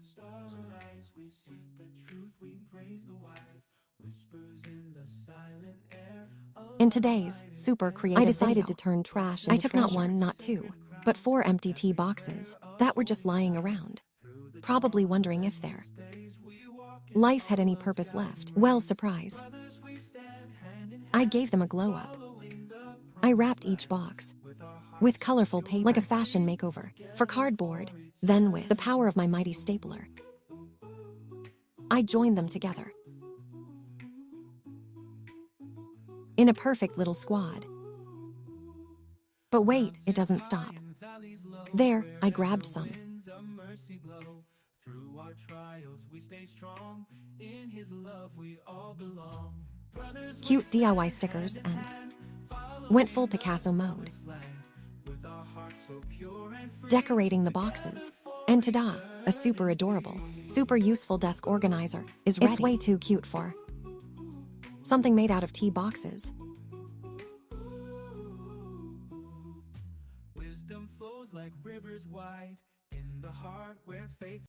Starlights, we seek the truth, we praise the wise. Whispers in the silent air. In today's super creative I decided video, to turn trash into I took not treasure. one, not two, but 4 empty tea boxes that were just lying around, probably wondering if their life had any purpose left. Well, surprise. I gave them a glow up. I wrapped each box with colorful paper, like a fashion makeover, for cardboard. Then, with the power of my mighty stapler, I joined them together in a perfect little squad. But wait, it doesn't stop. There, I grabbed some. Through our trials, we stay strong. In his love, we all belong. Cute DIY stickers and went full Picasso mode, decorating the boxes. And ta-da, a super adorable, super useful desk organizer is ready. It's way too cute for something made out of tea boxes. Wisdom flows like rivers wide in the heart where faith